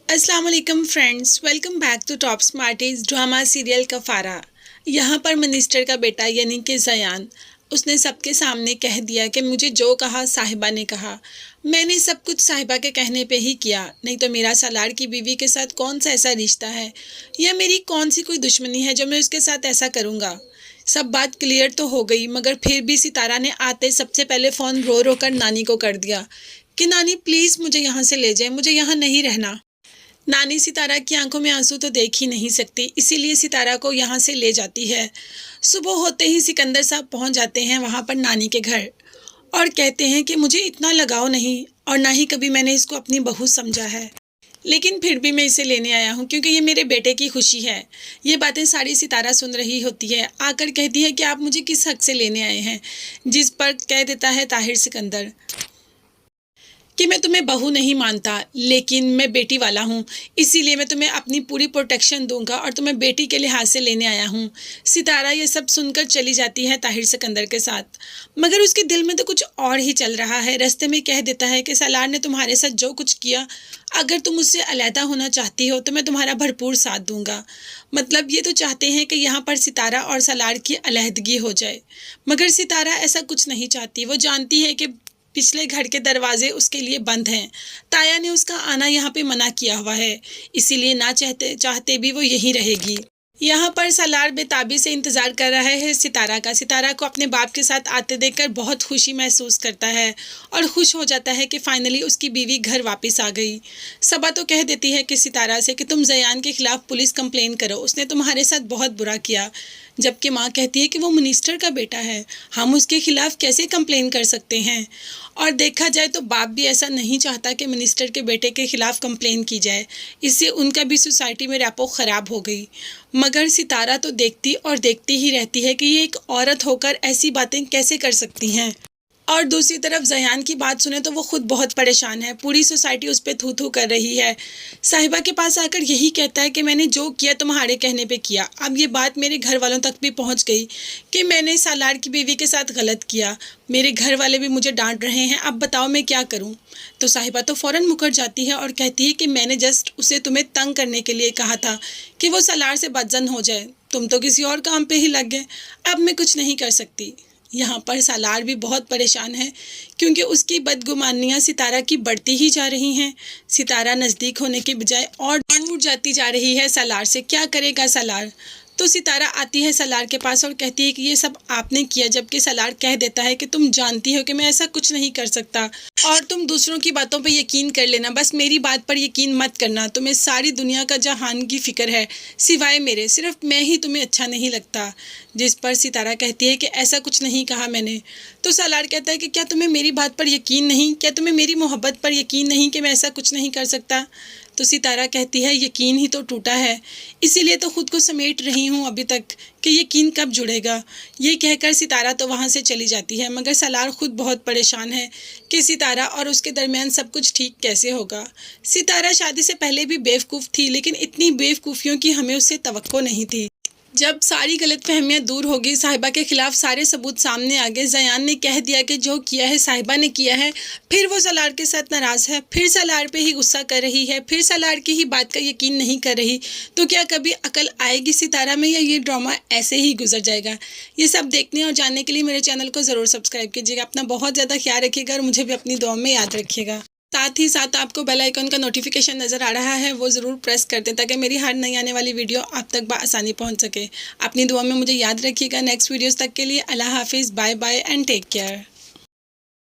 अस्सलाम वालेकुम friends, welcome back to top smarties drama serial Kaffara. यहाँ पर मिनिस्टर का बेटा यानी कि ज़यान, उसने सबके सामने कह दिया कि मुझे जो कहा साहिबा ने कहा। मैंने सब कुछ साहिबा के कहने पे ही किया, नहीं तो मेरा सालार की बीवी के साथ कौन सा ऐसा रिश्ता है या मेरी कौन सी कोई दुश्मनी है जो मैं उसके साथ ऐसा करूँगा। सब बात क्लियर तो हो गई, मगर फिर भी सितारा ने आते सबसे पहले फ़ोन रो रो कर नानी को कर दिया कि नानी प्लीज़ मुझे यहाँ से ले जाए, मुझे यहाँ नहीं रहना। नानी सितारा की आंखों में आंसू तो देख ही नहीं सकती, इसीलिए सितारा को यहाँ से ले जाती है। सुबह होते ही सिकंदर साहब पहुँच जाते हैं वहाँ पर नानी के घर और कहते हैं कि मुझे इतना लगाव नहीं और ना ही कभी मैंने इसको अपनी बहू समझा है, लेकिन फिर भी मैं इसे लेने आया हूँ क्योंकि ये मेरे बेटे की खुशी है। ये बातें सारी सितारा सुन रही होती है। आकर कहती है कि आप मुझे किस हक से लेने आए हैं, जिस पर कह देता है ताहिर सिकंदर कि मैं तुम्हें बहू नहीं मानता, लेकिन मैं बेटी वाला हूँ, इसीलिए मैं तुम्हें अपनी पूरी प्रोटेक्शन दूंगा और तुम्हें बेटी के लिहाज से लेने आया हूँ। सितारा ये सब सुनकर चली जाती है ताहिर सिकंदर के साथ, मगर उसके दिल में तो कुछ और ही चल रहा है। रास्ते में कह देता है कि सालार ने तुम्हारे साथ जो कुछ किया, अगर तुम उससे अलहदा होना चाहती हो तो मैं तुम्हारा भरपूर साथ दूंगा। मतलब ये तो चाहते हैं कि यहाँ पर सितारा और सालार की अलहदगी हो जाए, मगर सितारा ऐसा कुछ नहीं चाहती। वो जानती है कि पिछले घर के दरवाजे उसके लिए बंद हैं। ताया ने उसका आना यहाँ पे मना किया हुआ है, इसीलिए ना चाहते चाहते भी वो यहीं रहेगी। यहाँ पर सालार बेताबी से इंतज़ार कर रहा है सितारा का। सितारा को अपने बाप के साथ आते देखकर बहुत खुशी महसूस करता है और खुश हो जाता है कि फाइनली उसकी बीवी घर वापस आ गई। सबा तो कह देती है कि सितारा से कि तुम ज़यान के खिलाफ़ पुलिस कंप्लेन करो, उसने तुम्हारे साथ बहुत बुरा किया। जबकि माँ कहती है कि वो मिनिस्टर का बेटा है, हम उसके खिलाफ़ कैसे कंप्लेन कर सकते हैं। और देखा जाए तो बाप भी ऐसा नहीं चाहता कि मिनिस्टर के बेटे के खिलाफ़ कंप्लेन की जाए, इससे उनका भी सोसाइटी में रैपो ख़राब हो गई। मगर सितारा तो देखती और देखती ही रहती है कि ये एक औरत होकर ऐसी बातें कैसे कर सकती हैं। और दूसरी तरफ ज़यान की बात सुने तो वो खुद बहुत परेशान है। पूरी सोसाइटी उस पर थू थू कर रही है। साहिबा के पास आकर यही कहता है कि मैंने जो किया तुम्हारे कहने पे किया। अब ये बात मेरे घर वालों तक भी पहुंच गई कि मैंने सालार की बीवी के साथ गलत किया। मेरे घर वाले भी मुझे डांट रहे हैं, अब बताओ मैं क्या करूं। तो साहिबा तो फ़ौरन मुकर जाती है और कहती है कि मैंने जस्ट उसे तुम्हें तंग करने के लिए कहा था कि वो सालार से बदजन हो जाए, तुम तो किसी और काम पे ही लग गए। अब मैं कुछ नहीं कर सकती। यहाँ पर सालार भी बहुत परेशान है क्योंकि उसकी बदगुमानियाँ सितारा की बढ़ती ही जा रही हैं। सितारा नज़दीक होने के बजाय और दूर जाती जा रही है सालार से। क्या करेगा सालार। तो सितारा आती है सालार के पास और कहती है कि ये सब आपने किया, जबकि सालार कह देता है कि तुम जानती हो कि मैं ऐसा कुछ नहीं कर सकता और तुम दूसरों की बातों पर यकीन कर लेना, बस मेरी बात पर यकीन मत करना। तुम्हें सारी दुनिया का जहान की फ़िक्र है, सिवाय मेरे सिर्फ मैं ही तुम्हें अच्छा नहीं लगता। जिस पर सितारा कहती है कि ऐसा कुछ नहीं कहा मैंने। तो सालार कहता है कि क्या तुम्हें मेरी बात पर यकीन नहीं, क्या तुम्हें मेरी मोहब्बत पर यकीन नहीं कि मैं ऐसा कुछ नहीं कर सकता। तो सितारा कहती है यकीन ही तो टूटा है, इसीलिए तो खुद को समेट रही हूँ अभी तक कि यकीन कब जुड़ेगा। ये कहकर सितारा तो वहाँ से चली जाती है, मगर सालार खुद बहुत परेशान है कि सितारा और उसके दरमियान सब कुछ ठीक कैसे होगा। सितारा शादी से पहले भी बेवकूफ़ थी, लेकिन इतनी बेवकूफ़ियों की हमें उससे तवक्को नहीं थी। जब सारी गलतफहमियां दूर हो गई, साहिबा के खिलाफ सारे सबूत सामने आ गए, ज़यान ने कह दिया कि जो किया है साहिबा ने किया है, फिर वो सालार के साथ नाराज़ है, फिर सालार पे ही गुस्सा कर रही है, फिर सालार की ही बात का यकीन नहीं कर रही। तो क्या कभी अकल आएगी सितारा में या ये ड्रामा ऐसे ही गुजर जाएगा। ये सब देखने और जानने के लिए मेरे चैनल को ज़रूर सब्सक्राइब कीजिएगा। अपना बहुत ज़्यादा ख्याल रखिएगा और मुझे भी अपनी दुआ में याद रखिएगा। साथ ही साथ आपको बेल आइकन का नोटिफिकेशन नज़र आ रहा है, वो ज़रूर प्रेस कर दें ताकि मेरी हर नई आने वाली वीडियो आप तक बआसानी पहुंच सके। अपनी दुआ में मुझे याद रखिएगा। नेक्स्ट वीडियोस तक के लिए अल्लाह हाफिज़, bye bye and take care.